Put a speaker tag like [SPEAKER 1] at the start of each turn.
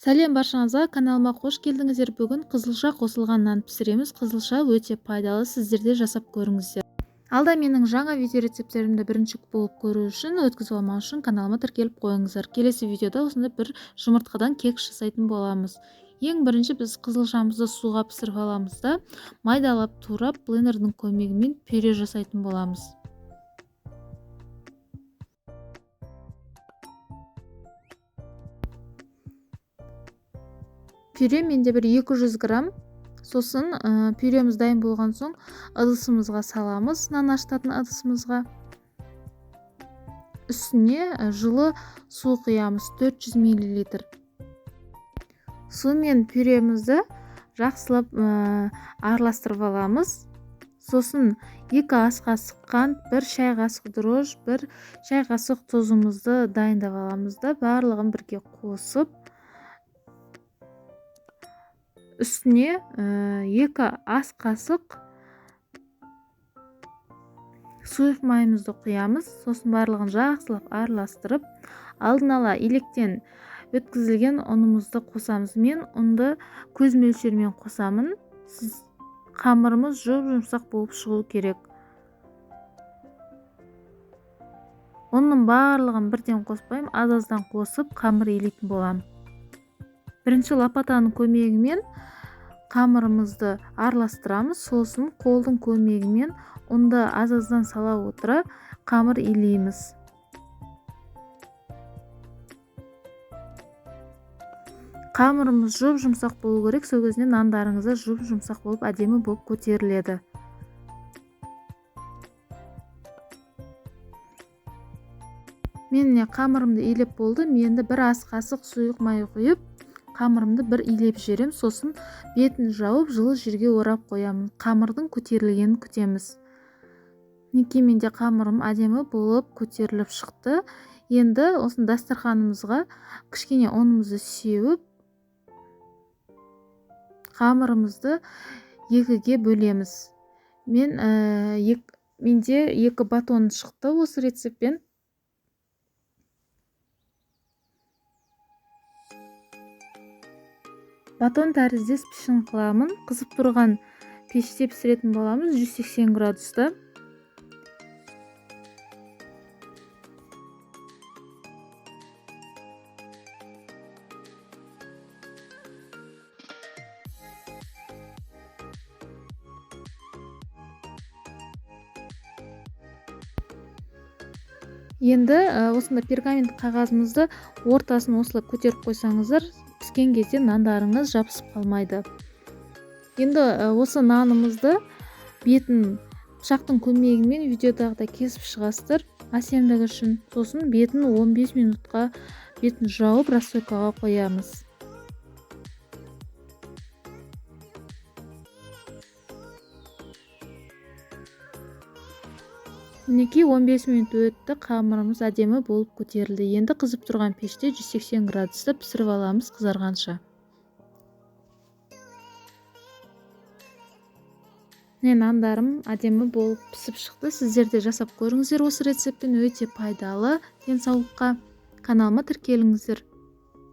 [SPEAKER 1] Сәлем баршаңызға, каналыма қош келдіңіздер. Бүгін қызылша қосылған нан пісіреміз. Қызылша өте пайдалы, сіздерде жасап көріңіздер. Алда менің жаңа видео рецепттерімді бірінші болып көру үшін, өткізіп алмау үшін каналыма тіркеліп қойыңыздар. Келесі видеода осындай бір жұмыртқадан кекс жасайтын боламыз. Ең бірінші біз қызылшамызды суға пісіріп аламыз да, майдалап турап блендердің көмегімен пюре жасайтын боламыз. Пюре менде бір 200 грамм. Сосын пюреміз дайын болған соң ыдысымызға саламыз, нан ашытатын ыдысымызға. Үстіне жылы су құямыз, 400 мл. Сумен пюремізді жақсылап араластырып аламыз. Сосын 2 ас қасық қант, 1 шай қасық дрожж, 1 шай қасық тұзымызды дайындап аламыз да, барлығын бірге қосып, үстіне 2 ас қасық сұйық майымызды құямыз. Сосын барлығын жақсылап араластырып, алдын ала електен өткізілген ұнымызды қосамыз. Мен ұнды көз мөлшерімен қосамын. Қамырымыз жұмсақ болып шығу керек. Оның барлығын бірден қоспаймын, аз-аздан қосып қамыр елейтін боламын. Бірінші лопатаның көмегімен қамырымызды араластырамыз, сосын қолдың көмегімен ұнды аз-аздан сала отыра қамыр илейміз. Қамырымыз жұмсақ болу керек, сол кезінде нандарыңызда жұмсақ болып, әдемі болып көтеріледі. Мен қамырымды илеп болды. Менде 1 ас қасық сұйық май құйып, қамырымды бір илеп жіберем, сосын бетін жауып жылы жерге орап қоямын. Қамырдың көтерілгенін күтеміз. Мінекей менде қамырым әдемі болып көтеріліп шықты. Енді осын дастарханымызға кішкене ұнымызды сеуіп, қамырымызды 2-ге бөлеміз. Менде 2 батон шықты осы рецептпен. Батон тәріздес пішін қыламын. Қызып тұрған пеште пісіретін боламыз, 180 градуста. Енді осында пергамент қағазымызды ортасын осылай көтеріп қойсаңыздар, піскен кезде нандарыңыз жабысып қалмайды. Енді осы нанымызды бетін пышақтың көмегімен видеодағыдай кесіп шығасыздар, әсемдігі үшін. Сосын бетін 15 минутқа бетін жауып рассойкаға қоямыз. Мінекей 15 минут өтті, қамырымыз әдемі болып көтерілді. Енді қызып тұрған пеште 180 градуста пісіріп аламыз қызарғанша. Нандарым әдемі болып пісіп шықты. Сіздер де жасап көріңіздер осы рецептпен, өте пайдалы денсаулыққа. Каналыма тіркеліңіздер.